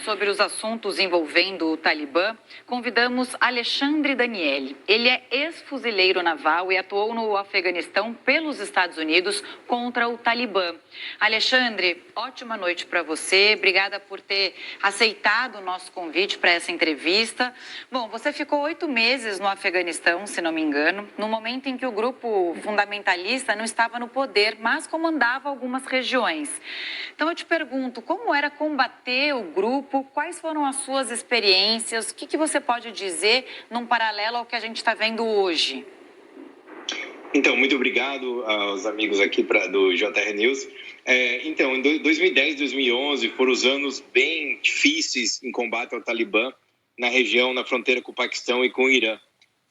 sobre os assuntos envolvendo o Talibã, convidamos Alexandre Danieli. Ele é ex-fuzileiro naval e atuou no Afeganistão pelos Estados Unidos contra o Talibã. Alexandre, ótima noite para você. Obrigada por ter aceitado o nosso convite para essa entrevista. Bom, você ficou 8 meses no Afeganistão, se não me engano, no momento em que o grupo fundamentalista não estava no poder, mas comandava algumas regiões. Então eu te pergunto, como era combater o grupo? Quais foram as suas experiências? O que você pode dizer num paralelo ao que a gente está vendo hoje? Então, muito obrigado aos amigos aqui do JR News. Então, em 2010, 2011 foram os anos bem difíceis em combate ao Talibã na região, na fronteira com o Paquistão e com o Irã.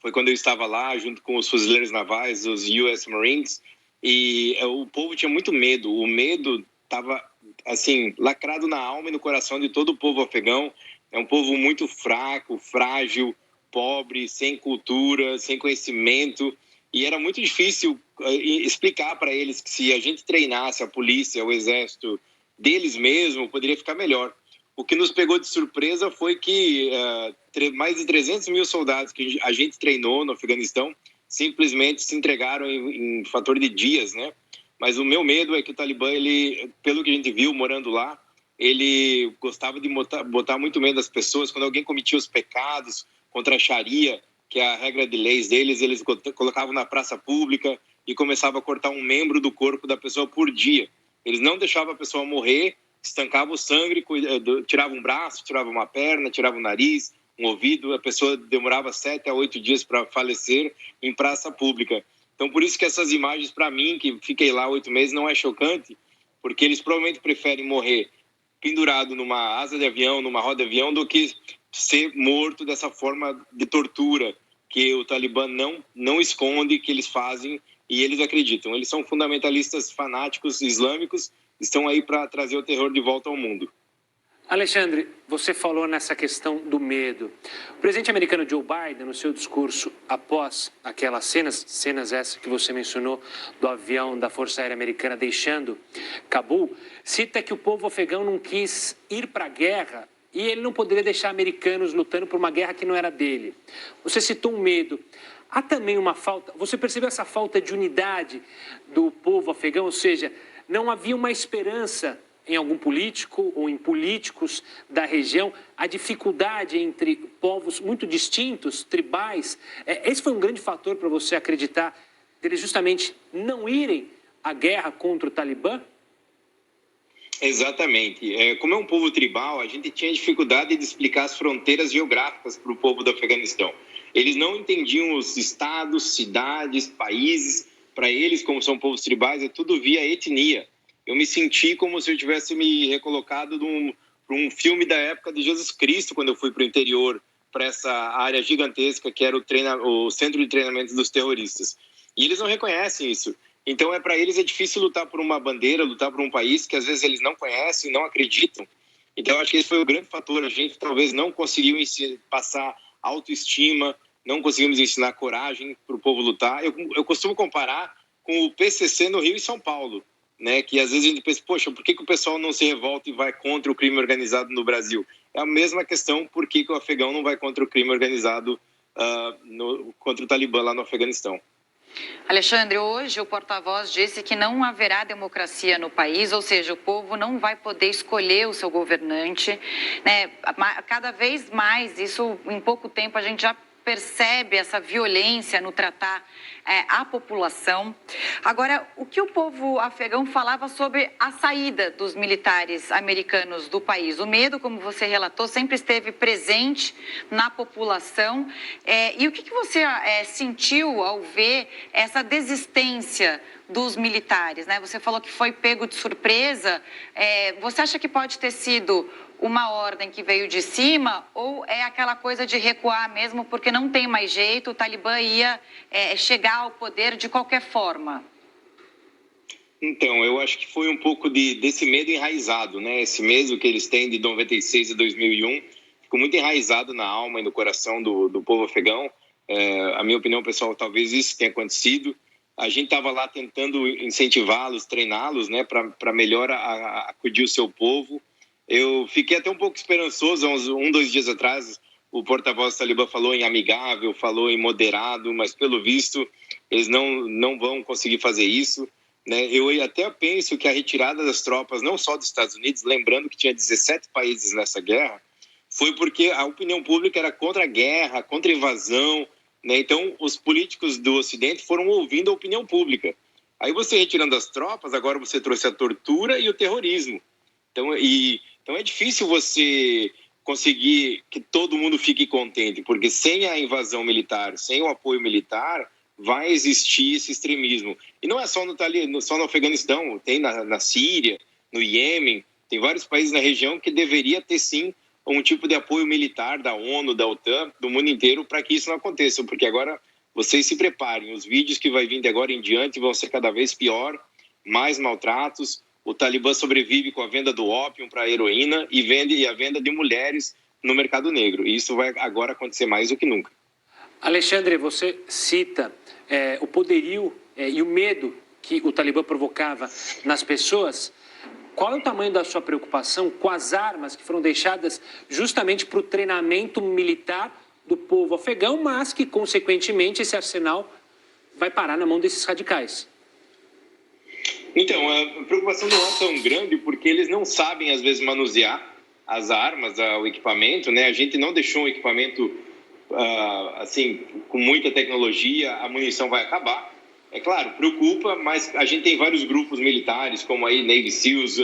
Foi quando eu estava lá, junto com os fuzileiros navais, os US Marines, e o povo tinha muito medo. O medo estava, assim, lacrado na alma e no coração de todo o povo afegão. É um povo muito fraco, frágil, pobre, sem cultura, sem conhecimento. E era muito difícil explicar para eles que se a gente treinasse a polícia, o exército deles mesmo, poderia ficar melhor. O que nos pegou de surpresa foi que mais de 300 mil soldados que a gente treinou no Afeganistão simplesmente se entregaram em fator de dias, né? Mas o meu medo é que o Talibã, ele, pelo que a gente viu morando lá, ele gostava de botar muito medo das pessoas. Quando alguém cometia os pecados contra a Sharia, que é a regra de leis deles, eles colocavam na praça pública e começavam a cortar um membro do corpo da pessoa por dia. Eles não deixavam a pessoa morrer, estancavam o sangue, tiravam um braço, tiravam uma perna, tiravam o nariz, um ouvido. A pessoa demorava 7 a 8 dias para falecer em praça pública. Então, por isso que essas imagens, para mim, que fiquei lá 8 meses, não é chocante, porque eles provavelmente preferem morrer pendurado numa asa de avião, numa roda de avião, do que ser morto dessa forma de tortura que o Talibã não esconde que eles fazem e eles acreditam. Eles são fundamentalistas fanáticos islâmicos, estão aí para trazer o terror de volta ao mundo. Alexandre, você falou nessa questão do medo. O presidente americano Joe Biden, no seu discurso após aquelas cenas essas que você mencionou do avião da Força Aérea Americana deixando Cabul, cita que o povo afegão não quis ir para a guerra e ele não poderia deixar americanos lutando por uma guerra que não era dele. Você citou um medo. Há também uma falta, você percebeu essa falta de unidade do povo afegão? Ou seja, não havia uma esperança em algum político ou em políticos da região, a dificuldade entre povos muito distintos, tribais. Esse foi um grande fator para você acreditar deles justamente não irem à guerra contra o Talibã? Exatamente. Como é um povo tribal, a gente tinha dificuldade de explicar as fronteiras geográficas para o povo do Afeganistão. Eles não entendiam os estados, cidades, países. Para eles, como são povos tribais, é tudo via etnia. Eu me senti como se eu tivesse me recolocado para um filme da época de Jesus Cristo, quando eu fui para o interior, para essa área gigantesca que era o centro de treinamento dos terroristas. E eles não reconhecem isso. Então, para eles é difícil lutar por uma bandeira, lutar por um país que às vezes eles não conhecem, não acreditam. Então, acho que esse foi o grande fator. A gente talvez não conseguiu passar autoestima, não conseguimos ensinar coragem para o povo lutar. Eu costumo comparar com o PCC no Rio e São Paulo, né? Que às vezes a gente pensa, poxa, por que o pessoal não se revolta e vai contra o crime organizado no Brasil? É a mesma questão, por que o afegão não vai contra o crime organizado, contra o Talibã lá no Afeganistão? Alexandre, hoje o porta-voz disse que não haverá democracia no país, ou seja, o povo não vai poder escolher o seu governante, né? Cada vez mais, isso em pouco tempo a gente já percebe essa violência no tratar a população. Agora, o que o povo afegão falava sobre a saída dos militares americanos do país? O medo, como você relatou, sempre esteve presente na população. E o que você sentiu ao ver essa desistência dos militares, né? Você falou que foi pego de surpresa. Você acha que pode ter sido uma ordem que veio de cima ou é aquela coisa de recuar mesmo porque não tem mais jeito, o Talibã ia chegar ao poder de qualquer forma? Então, eu acho que foi um pouco desse medo enraizado, né? Esse medo que eles têm de 96 a 2001 ficou muito enraizado na alma e no coração do povo afegão. A minha opinião, pessoal, talvez isso tenha acontecido. A gente estava lá tentando incentivá-los, treiná-los, né, para melhor acudir o seu povo. Eu fiquei até um pouco esperançoso, uns 2 dias atrás, o porta-voz do Talibã falou em amigável, falou em moderado, mas pelo visto eles não vão conseguir fazer isso, né? Eu até penso que a retirada das tropas, não só dos Estados Unidos, lembrando que tinha 17 países nessa guerra, foi porque a opinião pública era contra a guerra, contra a invasão, né? Então os políticos do Ocidente foram ouvindo a opinião pública. Aí você retirando as tropas, agora você trouxe a tortura e o terrorismo. Então é difícil você conseguir que todo mundo fique contente, porque sem a invasão militar, sem o apoio militar, vai existir esse extremismo. E não é só no Afeganistão, tem na Síria, no Iêmen, tem vários países na região que deveria ter sim um tipo de apoio militar da ONU, da OTAN, do mundo inteiro, para que isso não aconteça, porque agora vocês se preparem, os vídeos que vai vir de agora em diante vão ser cada vez pior, mais maltratos. O Talibã sobrevive com a venda do ópio para a heroína e a venda de mulheres no mercado negro. E isso vai agora acontecer mais do que nunca. Alexandre, você cita o poderio e o medo que o Talibã provocava nas pessoas. Qual é o tamanho da sua preocupação com as armas que foram deixadas justamente para o treinamento militar do povo afegão, mas que, consequentemente, esse arsenal vai parar na mão desses radicais? Então, a preocupação não é tão grande porque eles não sabem, às vezes, manusear as armas, o equipamento, né? A gente não deixou um equipamento, assim, com muita tecnologia, a munição vai acabar. É claro, preocupa, mas a gente tem vários grupos militares, como aí Navy SEALs,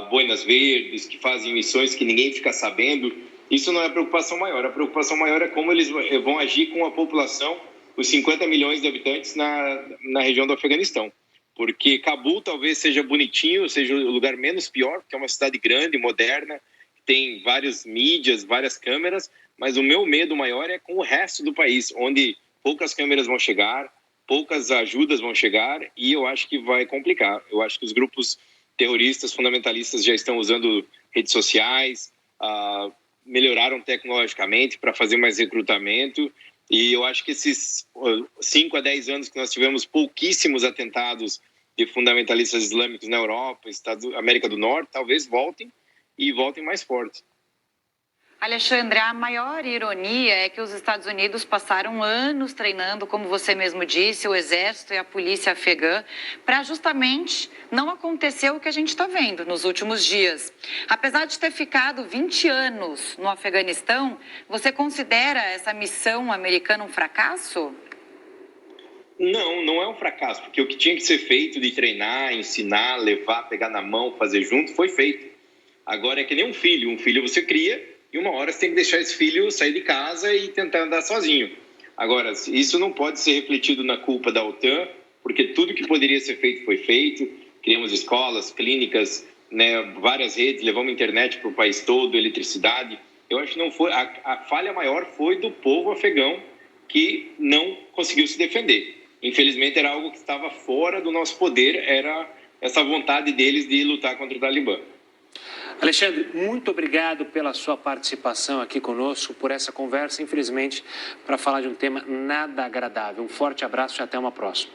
Boinas Verdes, que fazem missões que ninguém fica sabendo. Isso não é a preocupação maior. A preocupação maior é como eles vão agir com a população, os 50 milhões de habitantes na região do Afeganistão. Porque Cabul talvez seja bonitinho, seja o lugar menos pior, porque é uma cidade grande, moderna, tem várias mídias, várias câmeras, mas o meu medo maior é com o resto do país, onde poucas câmeras vão chegar, poucas ajudas vão chegar, e eu acho que vai complicar. Eu acho que os grupos terroristas, fundamentalistas já estão usando redes sociais, melhoraram tecnologicamente para fazer mais recrutamento, e eu acho que esses 5 a 10 anos que nós tivemos pouquíssimos atentados de fundamentalistas islâmicos na Europa, América do Norte, talvez voltem e voltem mais fortes. Alexandre, a maior ironia é que os Estados Unidos passaram anos treinando, como você mesmo disse, o exército e a polícia afegã, para justamente não acontecer o que a gente está vendo nos últimos dias. Apesar de ter ficado 20 anos no Afeganistão, você considera essa missão americana um fracasso? Não é um fracasso, porque o que tinha que ser feito de treinar, ensinar, levar, pegar na mão, fazer junto, foi feito. Agora é que nem um filho você cria, e uma hora você tem que deixar esse filho sair de casa e tentar andar sozinho. Agora, isso não pode ser refletido na culpa da OTAN, porque tudo que poderia ser feito foi feito. Criamos escolas, clínicas, né, várias redes, levamos internet para o país todo, eletricidade. Eu acho que não foi, a falha maior foi do povo afegão, que não conseguiu se defender. Infelizmente, era algo que estava fora do nosso poder, era essa vontade deles de lutar contra o Talibã. Alexandre, muito obrigado pela sua participação aqui conosco, por essa conversa, infelizmente, para falar de um tema nada agradável. Um forte abraço e até uma próxima.